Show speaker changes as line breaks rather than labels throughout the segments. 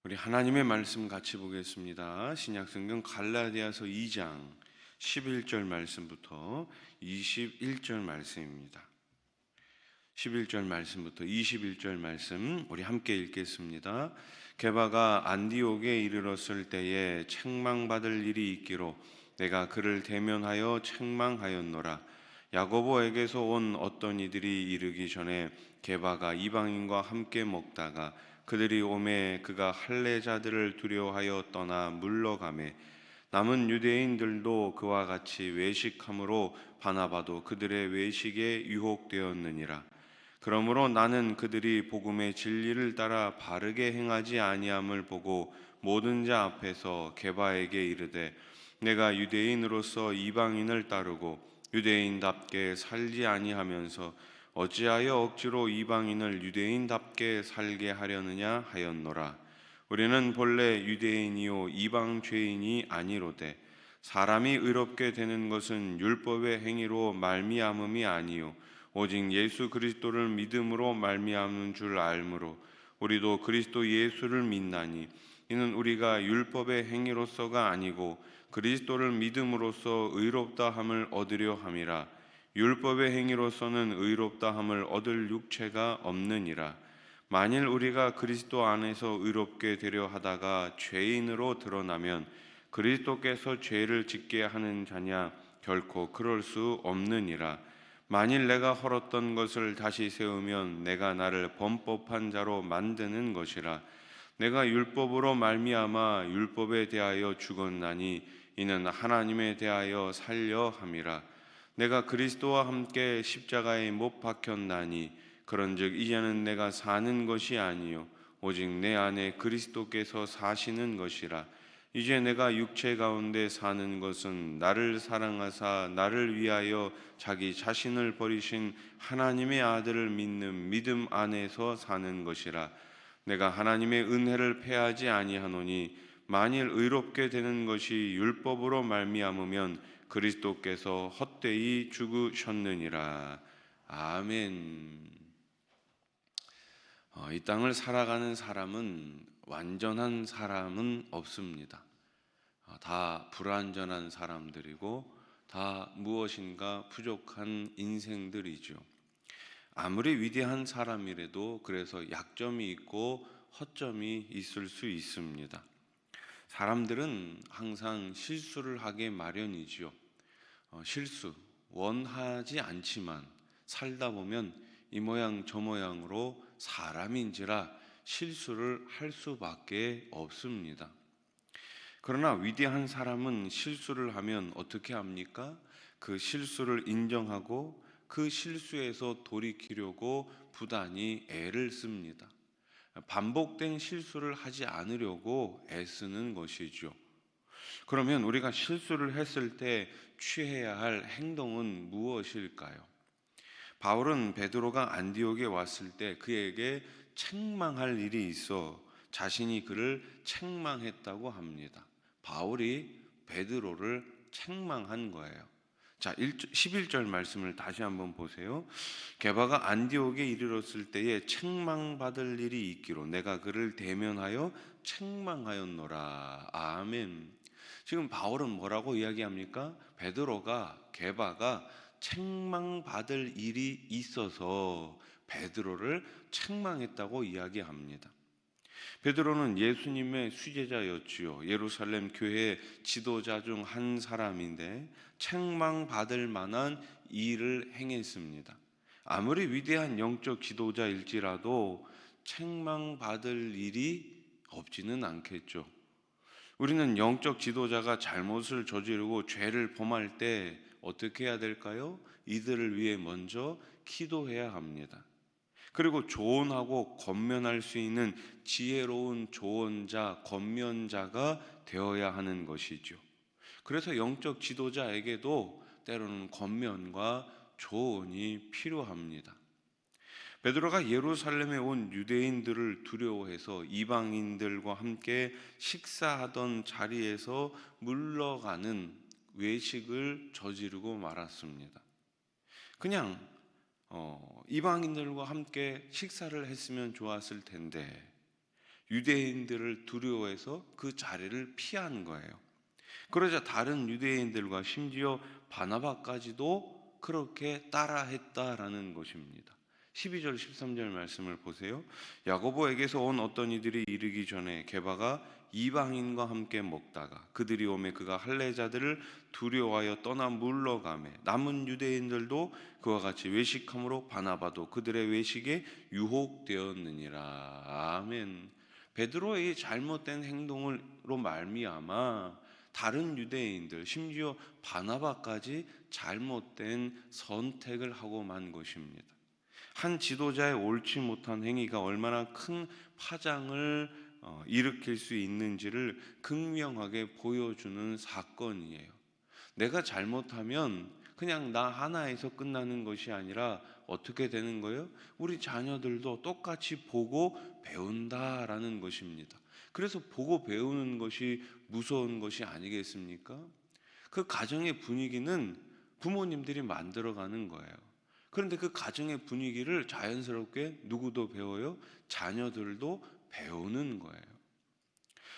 우리 하나님의 말씀 같이 보겠습니다. 신약성경 갈라디아서 2장 11절 말씀부터 21절 말씀입니다. 11절 말씀부터 21절 말씀 우리 함께 읽겠습니다. 게바가 안디옥에 이르렀을 때에 책망받을 일이 있기로 내가 그를 대면하여 책망하였노라. 야고보에게서 온 어떤 이들이 이르기 전에 게바가 이방인과 함께 먹다가 그들이 오매 그가 할례자들을 두려워하여 떠나 물러가매 남은 유대인들도 그와 같이 외식함으로 바나바도 그들의 외식에 유혹되었느니라. 그러므로 나는 그들이 복음의 진리를 따라 바르게 행하지 아니함을 보고 모든 자 앞에서 게바에게 이르되 내가 유대인으로서 이방인을 따르고 유대인답게 살지 아니하면서 어찌하여 억지로 이방인을 유대인답게 살게 하려느냐 하였노라. 우리는 본래 유대인이요 이방 죄인이 아니로되 사람이 의롭게 되는 것은 율법의 행위로 말미암음이 아니요 오직 예수 그리스도를 믿음으로 말미암는 줄 알므로 우리도 그리스도 예수를 믿나니 이는 우리가 율법의 행위로서가 아니고 그리스도를 믿음으로써 의롭다 함을 얻으려 함이라. 율법의 행위로서는 의롭다 함을 얻을 육체가 없느니라. 만일 우리가 그리스도 안에서 의롭게 되려 하다가 죄인으로 드러나면 그리스도께서 죄를 짓게 하는 자냐? 결코 그럴 수 없느니라. 만일 내가 헐었던 것을 다시 세우면 내가 나를 범법한 자로 만드는 것이라. 내가 율법으로 말미암아 율법에 대하여 죽었나니 이는 하나님에 대하여 살려 함이라. 내가 그리스도와 함께 십자가에 못 박혔나니 그런즉 이제는 내가 사는 것이 아니요 오직 내 안에 그리스도께서 사시는 것이라. 이제 내가 육체 가운데 사는 것은 나를 사랑하사 나를 위하여 자기 자신을 버리신 하나님의 아들을 믿는 믿음 안에서 사는 것이라. 내가 하나님의 은혜를 패하지 아니하노니 만일 의롭게 되는 것이 율법으로 말미암으면 그리스도께서 헛되이 죽으셨느니라. 아멘. 이 땅을 살아가는 사람은 완전한 사람은 없습니다. 다 불완전한 사람들이고 다 무엇인가 부족한 인생들이죠. 아무리 위대한 사람이라도 그래서 약점이 있고 허점이 있을 수 있습니다. 사람들은 항상 실수를 하게 마련이지요. 실수, 원하지 않지만 살다 보면 이 모양 저 모양으로 사람인지라 실수를 할 수밖에 없습니다. 그러나 위대한 사람은 실수를 하면 어떻게 합니까? 그 실수를 인정하고 그 실수에서 돌이키려고 부단히 애를 씁니다. 반복된 실수를 하지 않으려고 애쓰는 것이죠. 그러면 우리가 실수를 했을 때 취해야 할 행동은 무엇일까요? 바울은 베드로가 안디옥에 왔을 때 그에게 책망할 일이 있어 자신이 그를 책망했다고 합니다. 바울이 베드로를 책망한 거예요. 자, 11절 말씀을 다시 한번 보세요. 게바가 안디옥에 이르렀을 때에 책망받을 일이 있기로 내가 그를 대면하여 책망하였노라. 아멘. 지금 바울은 뭐라고 이야기합니까? 베드로가 게바가 책망받을 일이 있어서 베드로를 책망했다고 이야기합니다. 베드로는 예수님의 수제자였지요. 예루살렘 교회 지도자 중 한 사람인데 책망받을 만한 일을 행했습니다. 아무리 위대한 영적 지도자일지라도 책망받을 일이 없지는 않겠죠. 우리는 영적 지도자가 잘못을 저지르고 죄를 범할 때 어떻게 해야 될까요? 이들을 위해 먼저 기도해야 합니다. 그리고 조언하고 권면할 수 있는 지혜로운 조언자, 권면자가 되어야 하는 것이죠. 그래서 영적 지도자에게도 때로는 권면과 조언이 필요합니다. 베드로가 예루살렘에 온 유대인들을 두려워해서 이방인들과 함께 식사하던 자리에서 물러가는 외식을 저지르고 말았습니다. 그냥 이방인들과 함께 식사를 했으면 좋았을 텐데 유대인들을 두려워해서 그 자리를 피한 거예요. 그러자 다른 유대인들과 심지어 바나바까지도 그렇게 따라했다라는 것입니다. 12절 13절 말씀을 보세요. 야고보에게서 온 어떤 이들이 이르기 전에 게바가 이방인과 함께 먹다가 그들이 오매 그가 할례자들을 두려워하여 떠나 물러가매 남은 유대인들도 그와 같이 외식함으로 바나바도 그들의 외식에 유혹되었느니라. 아멘. 베드로의 잘못된 행동으로 말미암아 다른 유대인들 심지어 바나바까지 잘못된 선택을 하고 만 것입니다. 한 지도자의 옳지 못한 행위가 얼마나 큰 파장을 일으킬 수 있는지를 극명하게 보여주는 사건이에요. 내가 잘못하면 그냥 나 하나에서 끝나는 것이 아니라 어떻게 되는 거예요? 우리 자녀들도 똑같이 보고 배운다라는 것입니다. 그래서 보고 배우는 것이 무서운 것이 아니겠습니까? 그 가정의 분위기는 부모님들이 만들어가는 거예요. 그런데 그 가정의 분위기를 자연스럽게 누구도 배워요? 자녀들도 배우는 거예요.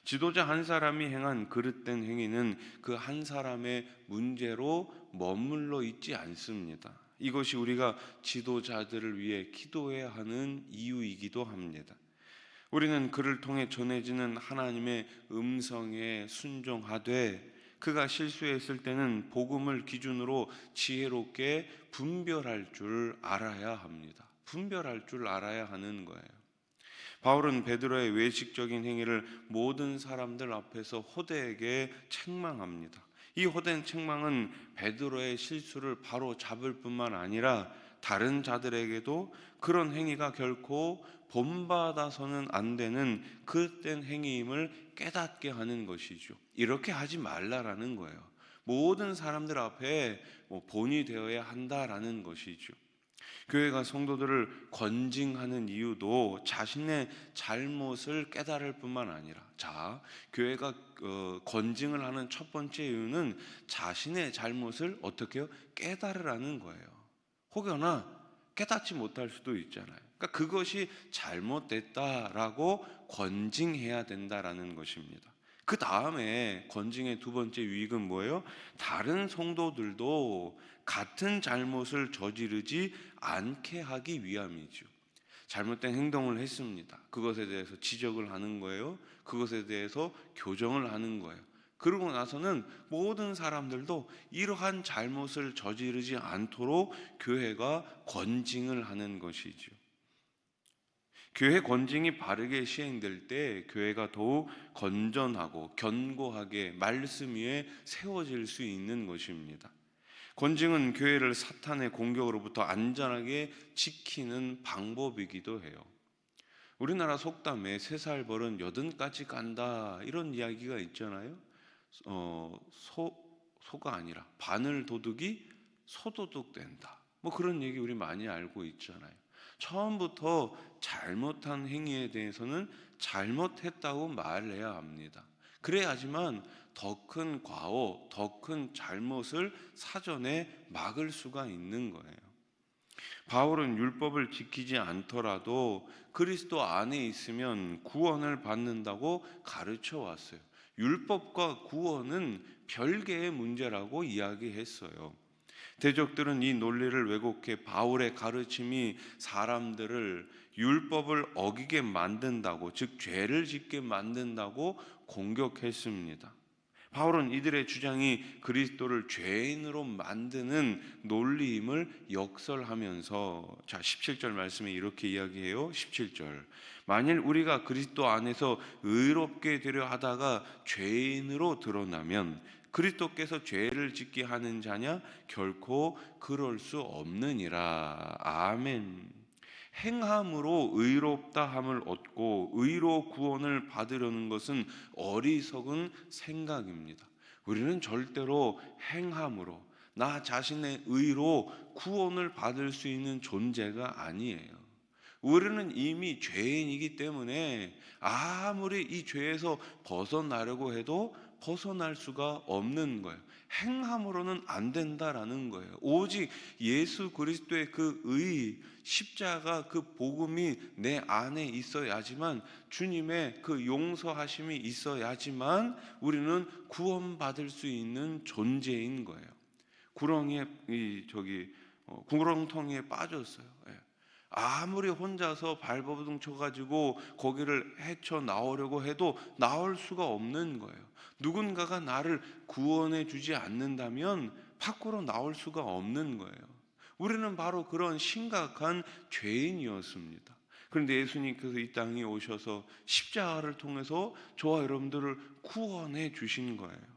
지도자 한 사람이 행한 그릇된 행위는 그 한 사람의 문제로 머물러 있지 않습니다. 이것이 우리가 지도자들을 위해 기도해야 하는 이유이기도 합니다. 우리는 그를 통해 전해지는 하나님의 음성에 순종하되 그가 실수했을 때는 복음을 기준으로 지혜롭게 분별할 줄 알아야 합니다. 분별할 줄 알아야 하는 거예요. 바울은 베드로의 외식적인 행위를 모든 사람들 앞에서 호되게 책망합니다. 이 호된 책망은 베드로의 실수를 바로 잡을 뿐만 아니라 다른 자들에게도 그런 행위가 결코 본받아서는 안 되는 그릇된 행위임을 깨닫게 하는 것이죠. 이렇게 하지 말라라는 거예요. 모든 사람들 앞에 본이 되어야 한다라는 것이죠. 교회가 성도들을 권징하는 이유도 자신의 잘못을 깨달을 뿐만 아니라 교회가 권징을 하는 첫 번째 이유는 자신의 잘못을 어떻게 해요? 깨달으라는 거예요. 혹여나 깨닫지 못할 수도 있잖아요. 그러니까 그것이 잘못됐다라고 권징해야 된다라는 것입니다. 그 다음에 권징의 두 번째 유익은 뭐예요? 다른 성도들도 같은 잘못을 저지르지 않게 하기 위함이죠. 잘못된 행동을 했습니다. 그것에 대해서 지적을 하는 거예요. 그것에 대해서 교정을 하는 거예요. 그러고 나서는 모든 사람들도 이러한 잘못을 저지르지 않도록 교회가 권징을 하는 것이죠. 교회 권징이 바르게 시행될 때 교회가 더욱 건전하고 견고하게 말씀 위에 세워질 수 있는 것입니다. 권징은 교회를 사탄의 공격으로부터 안전하게 지키는 방법이기도 해요. 우리나라 속담에 3살 벌은 80까지 간다 이런 이야기가 있잖아요. 소가 아니라 바늘 도둑이 소도둑 된다. 그런 얘기 우리 많이 알고 있잖아요. 처음부터 잘못한 행위에 대해서는 잘못했다고 말해야 합니다. 그래야지만 더 큰 과오, 더 큰 잘못을 사전에 막을 수가 있는 거예요. 바울은 율법을 지키지 않더라도 그리스도 안에 있으면 구원을 받는다고 가르쳐 왔어요. 율법과 구원은 별개의 문제라고 이야기했어요. 대적들은 이 논리를 왜곡해 바울의 가르침이 사람들을 율법을 어기게 만든다고, 즉 죄를 짓게 만든다고 공격했습니다. 바울은 이들의 주장이 그리스도를 죄인으로 만드는 논리임을 역설하면서 17절 말씀에 이렇게 이야기해요. 17절 만일 우리가 그리스도 안에서 의롭게 되려 하다가 죄인으로 드러나면 그리스도께서 죄를 짓게 하는 자냐? 결코 그럴 수 없느니라. 아멘. 행함으로 의롭다함을 얻고 의로 구원을 받으려는 것은 어리석은 생각입니다. 우리는 절대로 행함으로 나 자신의 의로 구원을 받을 수 있는 존재가 아니에요. 우리는 이미 죄인이기 때문에 아무리 이 죄에서 벗어나려고 해도 벗어날 수가 없는 거예요. 행함으로는 안 된다라는 거예요. 오직 예수 그리스도의 그 의, 십자가 그 복음이 내 안에 있어야지만, 주님의 그 용서하심이 있어야지만 우리는 구원받을 수 있는 존재인 거예요. 구렁텅이에 빠졌어요. 예. 아무리 혼자서 발버둥 쳐가지고 거기를 헤쳐 나오려고 해도 나올 수가 없는 거예요. 누군가가 나를 구원해 주지 않는다면 밖으로 나올 수가 없는 거예요. 우리는 바로 그런 심각한 죄인이었습니다. 그런데 예수님께서 이 땅에 오셔서 십자가를 통해서 저와 여러분들을 구원해 주신 거예요.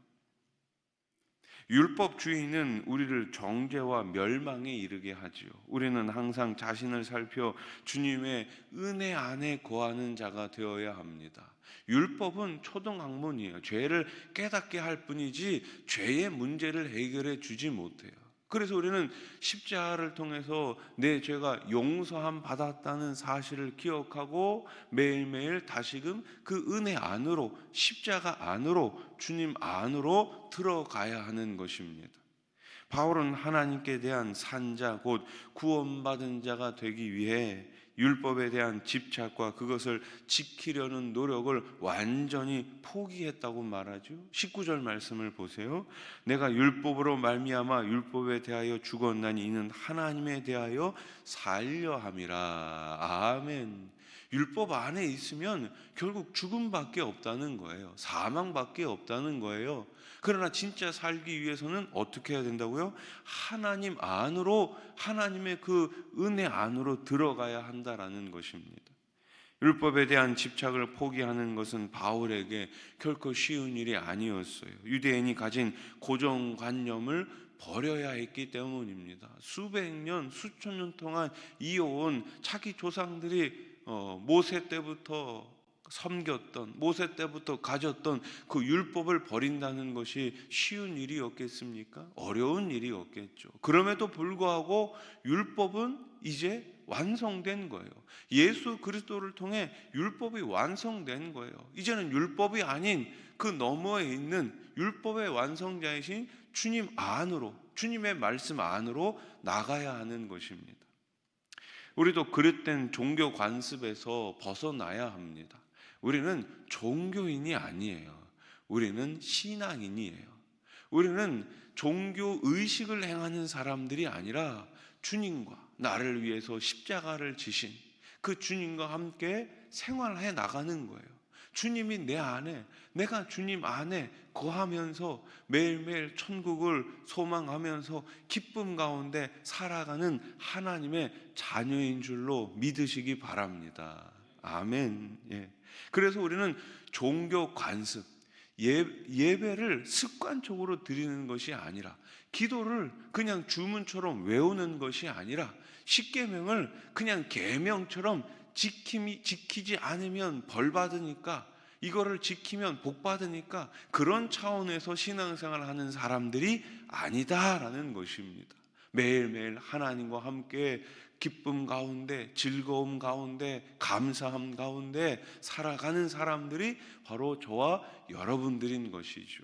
율법주의는 우리를 정죄와 멸망에 이르게 하지요. 우리는 항상 자신을 살펴 주님의 은혜 안에 거하는 자가 되어야 합니다. 율법은 초등학문이에요. 죄를 깨닫게 할 뿐이지 죄의 문제를 해결해 주지 못해요. 그래서 우리는 십자가를 통해서 내 죄가 용서함 받았다는 사실을 기억하고 매일매일 다시금 그 은혜 안으로, 십자가 안으로, 주님 안으로 들어가야 하는 것입니다. 바울은 하나님께 대한 산자, 곧 구원받은 자가 되기 위해 율법에 대한 집착과 그것을 지키려는 노력을 완전히 포기했다고 말하죠. 19절 말씀을 보세요. 내가 율법으로 말미암아 율법에 대하여 죽었나니 이는 하나님에 대하여 살려 함이라. 아멘. 율법 안에 있으면 결국 죽음밖에 없다는 거예요. 사망밖에 없다는 거예요. 그러나 진짜 살기 위해서는 어떻게 해야 된다고요? 하나님 안으로, 하나님의 그 은혜 안으로 들어가야 한다라는 것입니다. 율법에 대한 집착을 포기하는 것은 바울에게 결코 쉬운 일이 아니었어요. 유대인이 가진 고정관념을 버려야 했기 때문입니다. 수백 년, 수천 년 동안 이어온 자기 조상들이 모세 때부터 섬겼던, 모세 때부터 가졌던 그 율법을 버린다는 것이 쉬운 일이었겠습니까? 어려운 일이었겠죠. 그럼에도 불구하고 율법은 이제 완성된 거예요. 예수 그리스도를 통해 율법이 완성된 거예요. 이제는 율법이 아닌 그 너머에 있는 율법의 완성자이신 주님 안으로, 주님의 말씀 안으로 나가야 하는 것입니다. 우리도 그릇된 종교 관습에서 벗어나야 합니다. 우리는 종교인이 아니에요. 우리는 신앙인이에요. 우리는 종교 의식을 행하는 사람들이 아니라 주님과 나를 위해서 십자가를 지신 그 주님과 함께 생활해 나가는 거예요. 주님이 내 안에, 내가 주님 안에 거하면서 매일매일 천국을 소망하면서 기쁨 가운데 살아가는 하나님의 자녀인 줄로 믿으시기 바랍니다. 아멘. 예. 그래서 우리는 종교 관습, 예배를 습관적으로 드리는 것이 아니라, 기도를 그냥 주문처럼 외우는 것이 아니라, 십계명을 그냥 계명처럼 지키지 않으면 벌 받으니까, 이거를 지키면 복 받으니까 그런 차원에서 신앙생활을 하는 사람들이 아니다라는 것입니다. 매일매일 하나님과 함께 기쁨 가운데, 즐거움 가운데, 감사함 가운데 살아가는 사람들이 바로 저와 여러분들인 것이죠.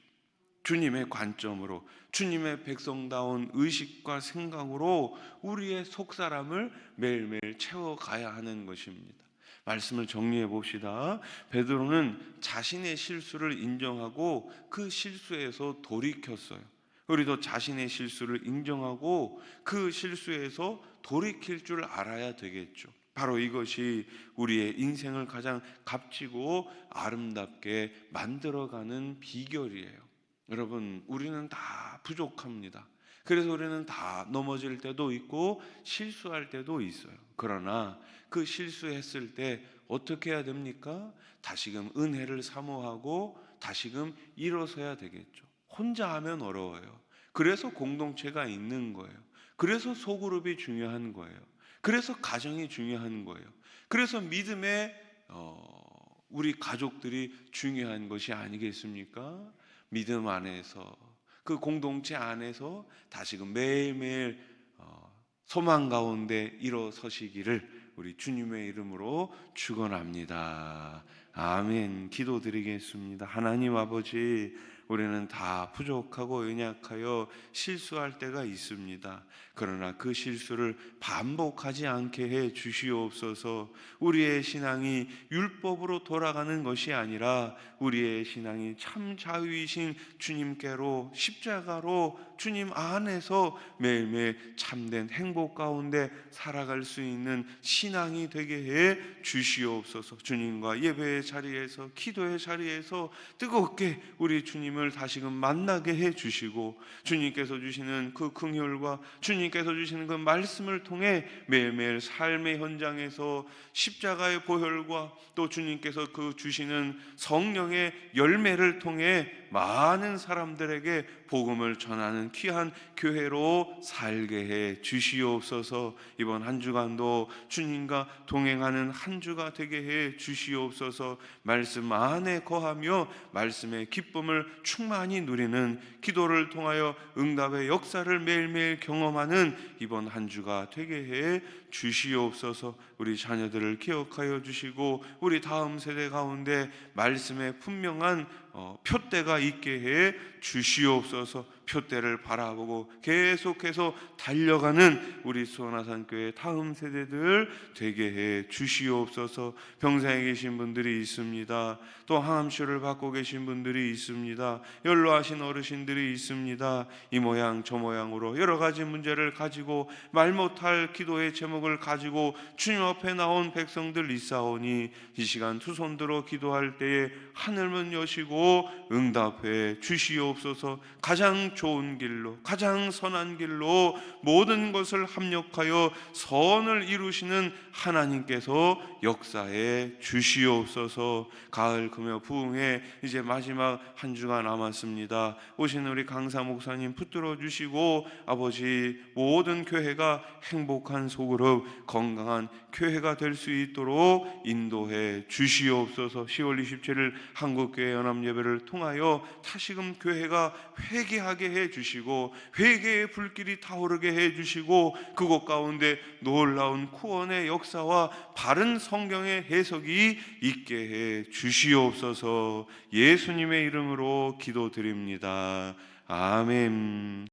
주님의 관점으로, 주님의 백성다운 의식과 생각으로 우리의 속사람을 매일매일 채워가야 하는 것입니다. 말씀을 정리해 봅시다. 베드로는 자신의 실수를 인정하고 그 실수에서 돌이켰어요. 우리도 자신의 실수를 인정하고 그 실수에서 돌이킬 줄 알아야 되겠죠. 바로 이것이 우리의 인생을 가장 값지고 아름답게 만들어가는 비결이에요. 여러분, 우리는 다 부족합니다. 그래서 우리는 다 넘어질 때도 있고 실수할 때도 있어요. 그러나 그 실수했을 때 어떻게 해야 됩니까? 다시금 은혜를 사모하고 다시금 일어서야 되겠죠. 혼자 하면 어려워요. 그래서 공동체가 있는 거예요. 그래서 소그룹이 중요한 거예요. 그래서 가정이 중요한 거예요. 그래서 믿음의 우리 가족들이 중요한 것이 아니겠습니까? 믿음 안에서, 그 공동체 안에서 다시금 매일매일 소망 가운데 일어서시기를 우리 주님의 이름으로 축원합니다. 아멘. 기도드리겠습니다. 하나님 아버지, 우리는 다 부족하고 연약하여 실수할 때가 있습니다. 그러나 그 실수를 반복하지 않게 해 주시옵소서. 우리의 신앙이 율법으로 돌아가는 것이 아니라 우리의 신앙이 참 자유이신 주님께로, 십자가로, 주님 안에서 매일매일 참된 행복 가운데 살아갈 수 있는 신앙이 되게 해 주시옵소서. 주님과 예배의 자리에서, 기도의 자리에서 뜨겁게 우리 주님을 다시금 만나게 해 주시고, 주님께서 주시는 그 긍휼과 주님께서 주시는 그 말씀을 통해 매일매일 삶의 현장에서 십자가의 보혈과 또 주님께서 그 주시는 성령의 열매를 통해 많은 사람들에게 복음을 전하는 귀한 교회로 살게 해 주시옵소서. 이번 한 주간도 주님과 동행하는 한 주가 되게 해 주시옵소서. 말씀 안에 거하며 말씀의 기쁨을 충만히 누리는, 기도를 통하여 응답의 역사를 매일매일 경험하는 이번 한 주가 되게 해 주시옵소서. 우리 자녀들을 기억하여 주시고 우리 다음 세대 가운데 말씀의 분명한 표대가 있게 해 주시옵소서. 표대를 바라보고 계속해서 달려가는 우리 수원아산교회 다음 세대들 되게 해 주시옵소서. 병상에 계신 분들이 있습니다. 또 항암치료를 받고 계신 분들이 있습니다. 연로하신 어르신들이 있습니다. 이 모양 저 모양으로 여러 가지 문제를 가지고 말 못할 기도의 제목을 가지고 주님 앞에 나온 백성들 있사오니 이 시간 두 손 들어 기도할 때에 하늘문 여시고 응답해 주시옵소서. 가장 좋은 길로, 가장 선한 길로 모든 것을 합력하여 선을 이루시는 하나님께서 역사해 주시옵소서. 가을 금요 부흥회 이제 마지막 한 주가 남았습니다. 오신 우리 강사 목사님 붙들어 주시고 아버지, 모든 교회가 행복한 소그룹 건강한 교회가 될 수 있도록 인도해 주시옵소서. 10월 27일 한국교회 연합예배를 통하여 다시금 교회가 회개하게 해 주시고 회개의 불길이 타오르게 해 주시고 그곳 가운데 놀라운 구원의 역사와 바른 성경의 해석이 있게 해 주시옵소서. 예수님의 이름으로 기도드립니다. 아멘.